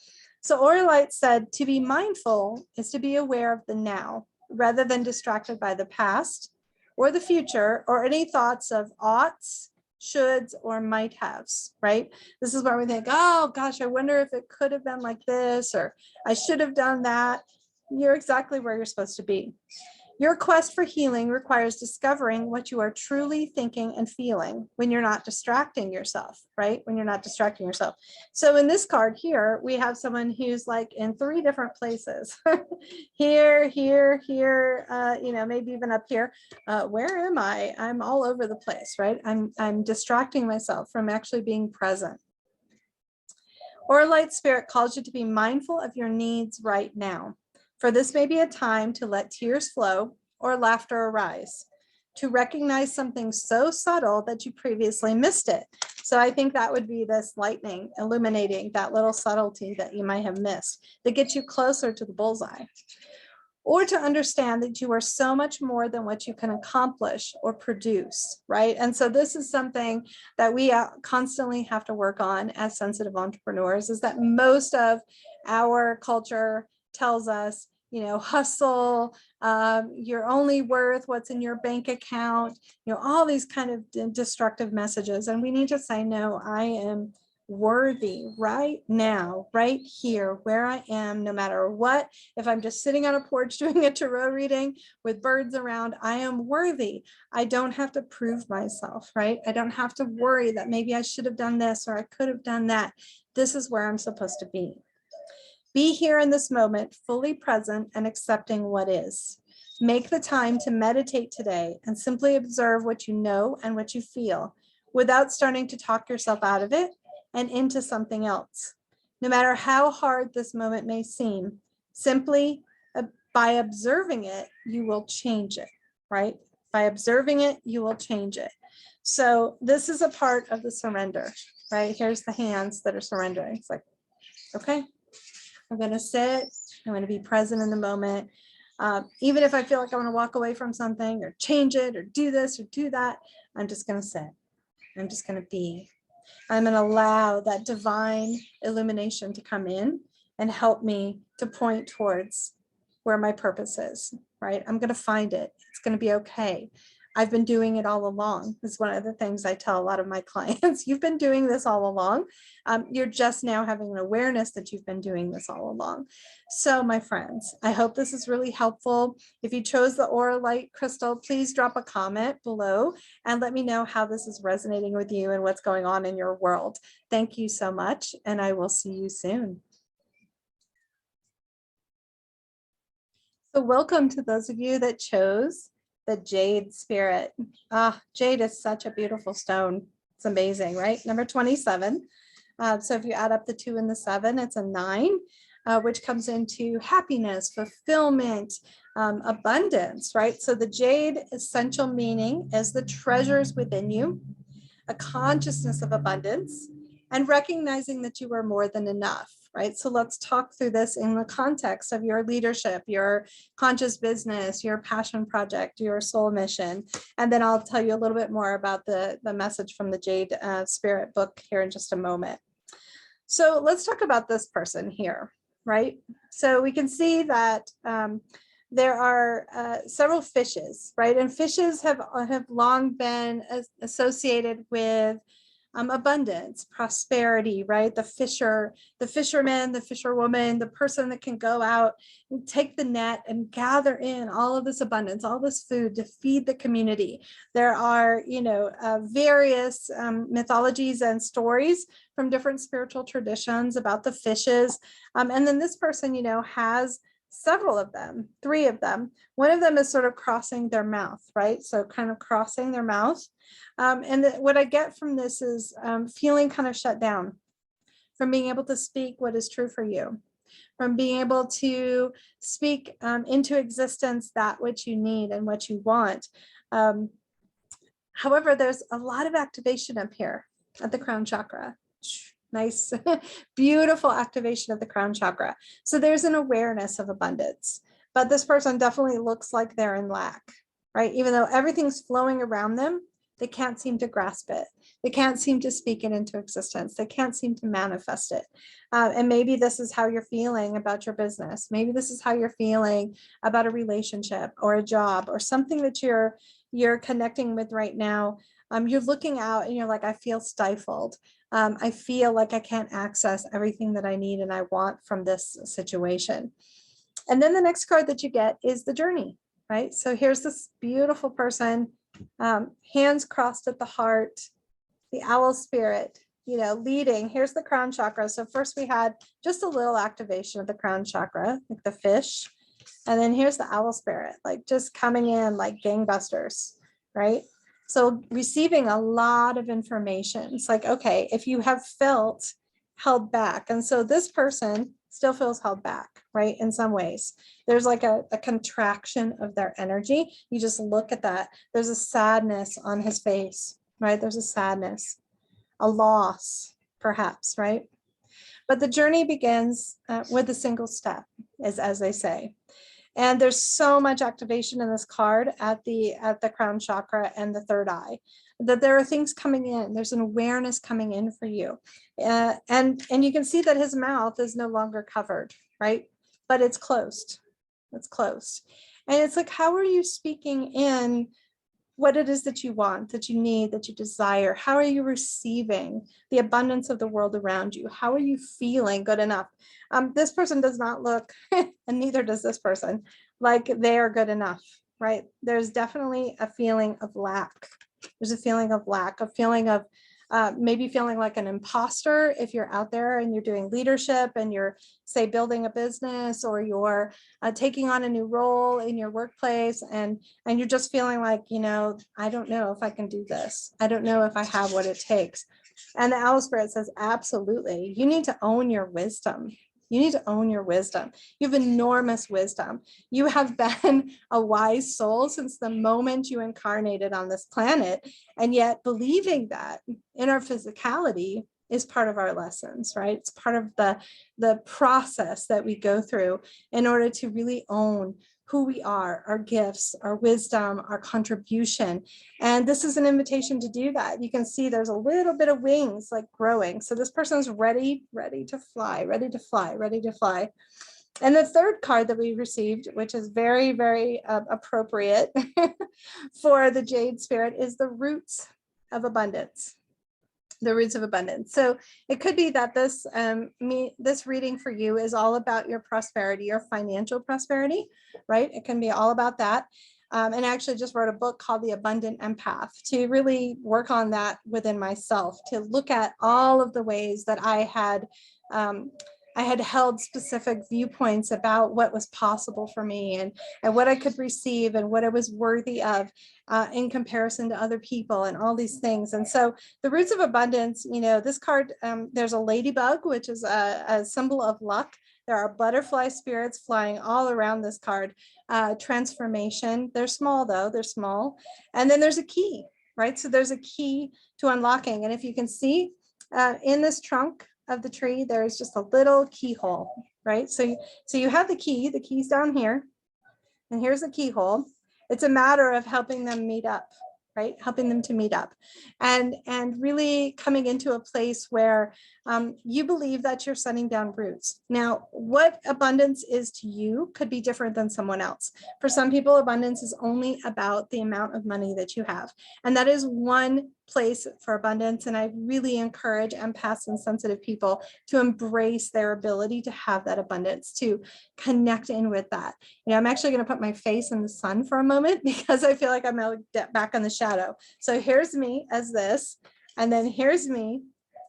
So Auralite said, to be mindful is to be aware of the now, rather than distracted by the past or the future, or any thoughts of oughts, shoulds, or might haves, right? This is where we think, oh gosh, I wonder if it could have been like this, or I should have done that. You're exactly where you're supposed to be. Your quest for healing requires discovering what you are truly thinking and feeling when you're not distracting yourself, right? When you're not distracting yourself. So in this card here, we have someone who's like in 3 different places. Here, maybe even up here. Where am I? I'm all over the place, right? I'm distracting myself from actually being present. Auralite Spirit calls you to be mindful of your needs right now. For this may be a time to let tears flow or laughter arise, to recognize something so subtle that you previously missed it. So I think that would be this lightning illuminating that little subtlety that you might have missed, that gets you closer to the bullseye. Or to understand that you are so much more than what you can accomplish or produce, right? And so this is something that we constantly have to work on as sensitive entrepreneurs, is that most of our culture tells us, hustle, you're only worth what's in your bank account, all these kind of destructive messages. And we need to say, no, I am worthy right now, right here, where I am, no matter what. If I'm just sitting on a porch doing a tarot reading with birds around, I am worthy. I don't have to prove myself, right? I don't have to worry that maybe I should have done this or I could have done that. This is where I'm supposed to be. Be here in this moment, fully present and accepting what is. Make the time to meditate today and simply observe what you know and what you feel, without starting to talk yourself out of it and into something else. No matter how hard this moment may seem, simply by observing it, you will change it, right? By observing it, you will change it. So this is a part of the surrender, right? Here's the hands that are surrendering. It's like, okay, I'm going to sit. I'm going to be present in the moment. Even if I feel like I want to walk away from something or change it or do this or do that, I'm just going to sit. I'm just going to be. I'm going to allow that divine illumination to come in and help me to point towards where my purpose is, right? I'm going to find it. It's going to be okay. I've been doing it all along. It's one of the things I tell a lot of my clients. You've been doing this all along. You're just now having an awareness that you've been doing this all along. So my friends, I hope this is really helpful. If you chose the Auralite crystal, please drop a comment below and let me know how this is resonating with you and what's going on in your world. Thank you so much, and I will see you soon. So welcome to those of you that chose the Jade Spirit. Jade is such a beautiful stone. It's amazing, right? Number 27. So if you add up the 2 and the 7, it's a 9, which comes into happiness, fulfillment, abundance, right? So the Jade essential meaning is the treasures within you, a consciousness of abundance, and recognizing that you are more than enough, right? So let's talk through this in the context of your leadership, your conscious business, your passion project, your soul mission. And then I'll tell you a little bit more about the message from the Jade Spirit book here in just a moment. So let's talk about this person here, right? So we can see that there are several fishes, right? And fishes have long been associated with abundance, prosperity, right? The fisherman, the fisherwoman, the person that can go out and take the net and gather in all of this abundance, all this food to feed the community. There are, various mythologies and stories from different spiritual traditions about the fishes. And then this person, has several of them, 3 of them. One of them is sort of crossing their mouth, right? So kind of crossing their mouth. What I get from this is feeling kind of shut down from being able to speak what is true for you, from being able to speak into existence that which you need and what you want. However, there's a lot of activation up here at the crown chakra. Nice, beautiful activation of the crown chakra. So there's an awareness of abundance, but this person definitely looks like they're in lack, right? Even though everything's flowing around them, they can't seem to grasp it. They can't seem to speak it into existence. They can't seem to manifest it. And maybe this is how you're feeling about your business. Maybe this is how you're feeling about a relationship or a job or something that you're connecting with right now. You're looking out and you're like, I feel stifled. I feel like I can't access everything that I need and I want from this situation. And then the next card that you get is the journey, right? So here's this beautiful person, hands crossed at the heart, the owl spirit, leading. Here's the crown chakra. So first we had just a little activation of the crown chakra, like the fish. And then here's the owl spirit, like just coming in like gangbusters, right? So receiving a lot of information. It's like, okay, if you have felt held back, and so this person still feels held back, right? In some ways, there's like a contraction of their energy. You just look at that. There's a sadness on his face, right? There's a sadness, a loss, perhaps, right? But the journey begins with a single step, as they say. And there's so much activation in this card at the crown chakra and the third eye, that there are things coming in. There's an awareness coming in for you. And you can see that his mouth is no longer covered, right? But it's closed. It's closed. And it's like, how are you speaking in what it is that you want, that you need, that you desire? How are you receiving the abundance of the world around you? How are you feeling good enough? This person does not look, and neither does this person, like they are good enough, right? There's definitely a feeling of lack. There's a feeling of lack, a feeling of maybe feeling like an imposter if you're out there and you're doing leadership and you're, say, building a business, or you're taking on a new role in your workplace, and you're just feeling like, I don't know if I can do this. I don't know if I have what it takes. And the owl spirit says, absolutely, you need to own your wisdom. You need to own your wisdom. You have enormous wisdom. You have been a wise soul since the moment you incarnated on this planet. And yet believing that in our physicality is part of our lessons, right? It's part of the process that we go through in order to really own who we are, our gifts, our wisdom, our contribution. And this is an invitation to do that. You can see there's a little bit of wings like growing. So this person's ready to fly, ready to fly, ready to fly. And the third card that we received, which is very, very appropriate for the Jade Spirit, is the roots of abundance. The roots of abundance. So it could be that this reading for you is all about your prosperity, your financial prosperity, right? It can be all about that. And I actually just wrote a book called The Abundant Empath to really work on that within myself, to look at all of the ways that I had held specific viewpoints about what was possible for me and what I could receive and what I was worthy of in comparison to other people and all these things. And so the roots of abundance, you know, this card, there's a ladybug, which is a symbol of luck. There are butterfly spirits flying all around this card. Transformation. They're small though, they're small. And then there's a key, right? So there's a key to unlocking. And if you can see in this trunk of the tree, there's just a little keyhole, right? So you have the key's down here, and here's the keyhole. It's a matter of helping them meet up, right? Helping them to meet up and really coming into a place where you believe that you're setting down roots. Now, what abundance is to you could be different than someone else. For some people, abundance is only about the amount of money that you have. And that is one place for abundance. And I really encourage empaths and sensitive people to embrace their ability to have that abundance, to connect in with that. You know, I'm actually going to put my face in the sun for a moment because I feel like I'm back in the shadow. So here's me as this, and then here's me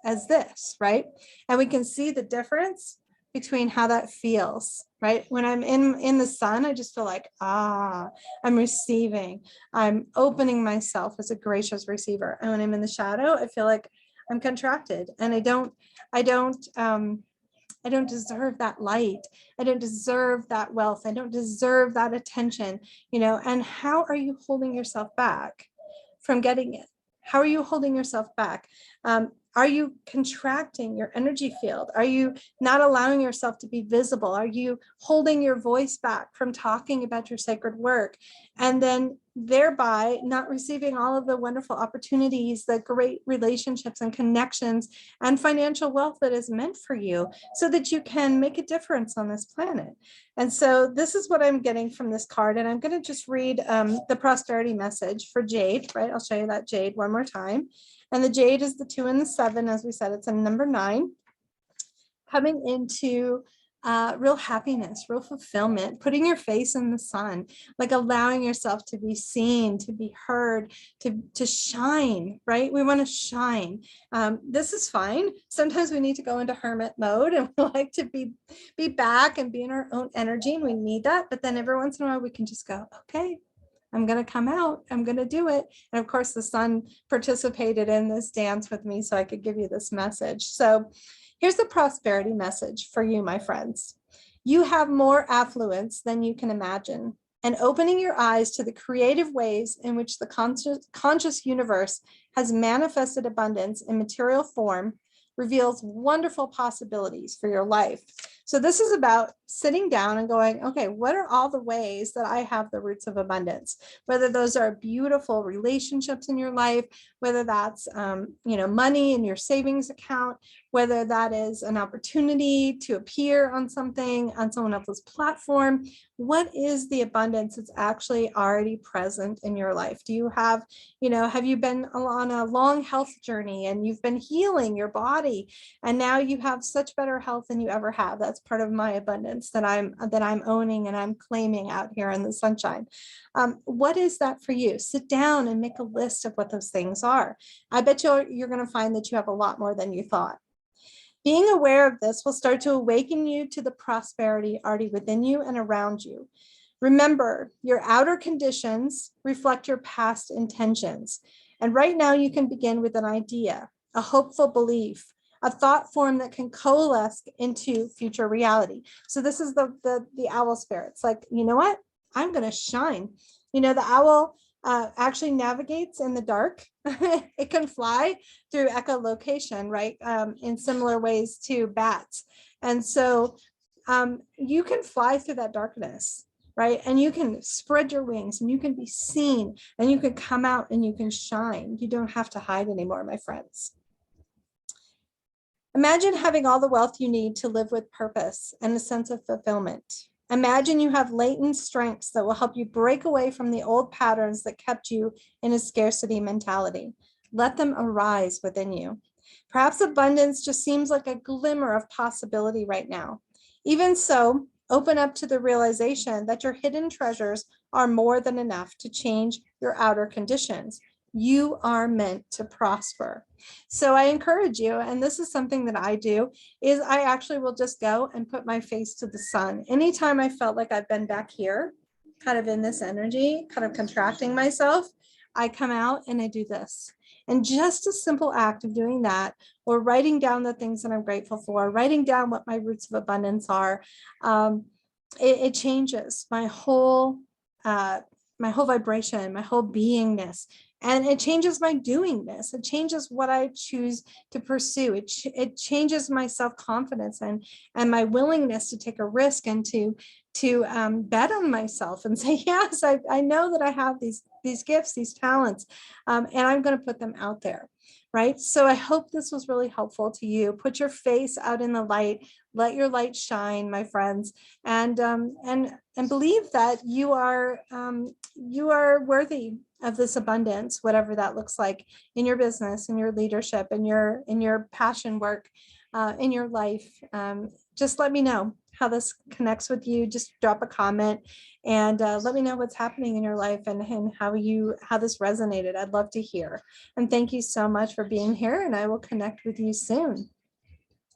as this, right? And we can see the difference between how that feels, right? When I'm in the sun, I just feel like, I'm receiving, I'm opening myself as a gracious receiver. And when I'm in the shadow, I feel like I'm contracted and I don't deserve that light. I don't deserve that wealth. I don't deserve that attention, you know. And how are you holding yourself back from getting it? How are you holding yourself back? Are you contracting your energy field? Are you not allowing yourself to be visible? Are you holding your voice back from talking about your sacred work? And then thereby not receiving all of the wonderful opportunities, the great relationships and connections and financial wealth that is meant for you so that you can make a difference on this planet. And so this is what I'm getting from this card. And I'm going to just read the prosperity message for Jade, right? I'll show you that Jade one more time. And the Jade is the 2 and the 7. As we said, it's a number 9, coming into real happiness, real fulfillment, putting your face in the sun, like allowing yourself to be seen, to be heard, to shine, right? We want to shine. This is fine. Sometimes we need to go into hermit mode and we like to be back and be in our own energy, and we need that. But then every once in a while we can just go, okay, I'm going to come out. I'm going to do it. And of course, the sun participated in this dance with me so I could give you this message. So here's the prosperity message for you, my friends. You have more affluence than you can imagine. And opening your eyes to the creative ways in which the conscious universe has manifested abundance in material form reveals wonderful possibilities for your life. So this is about sitting down and going, okay, what are all the ways that I have the roots of abundance? Whether those are beautiful relationships in your life, whether that's money in your savings account, whether that is an opportunity to appear on something, on someone else's platform. What is the abundance that's actually already present in your life? Do you have, have you been on a long health journey and you've been healing your body and now you have such better health than you ever have? That's part of my abundance that I'm owning and I'm claiming out here in the sunshine. What is that for you? Sit down and make a list of what those things are. I bet you're going to find that you have a lot more than you thought. Being aware of this will start to awaken you to the prosperity already within you and around you. Remember, your outer conditions reflect your past intentions. And right now you can begin with an idea, a hopeful belief, a thought form that can coalesce into future reality. So this is the owl spirit. It's like, you know what? I'm going to shine. The owl actually navigates in the dark. It can fly through echolocation, right? In similar ways to bats. And so you can fly through that darkness. right? And you can spread your wings and you can be seen and you can come out and you can shine. You don't have to hide anymore, my friends. Imagine having all the wealth you need to live with purpose and a sense of fulfillment. Imagine you have latent strengths that will help you break away from the old patterns that kept you in a scarcity mentality. Let them arise within you. Perhaps abundance just seems like a glimmer of possibility right now. Even so, open up to the realization that your hidden treasures are more than enough to change your outer conditions. You are meant to prosper. So I encourage you, and this is something that I do, is I actually will just go and put my face to the sun. Anytime I felt like I've been back here, kind of in this energy, kind of contracting myself, I come out and I do this. And just a simple act of doing that, or writing down the things that I'm grateful for, writing down what my roots of abundance are, it changes my whole vibration, my whole beingness. And it changes my doingness. It changes what I choose to pursue. It changes my self-confidence and my willingness to take a risk and to bet on myself and say, yes, I know that I have these gifts, these talents, and I'm going to put them out there. Right. So I hope this was really helpful to you. Put your face out in the light. Let your light shine, my friends, and believe that you are worthy of this abundance, whatever that looks like in your business, in your leadership, in your passion work, in your life. Just let me know how this connects with you. Just drop a comment and let me know what's happening in your life and how this resonated. I'd love to hear. And thank you so much for being here, and I will connect with you soon.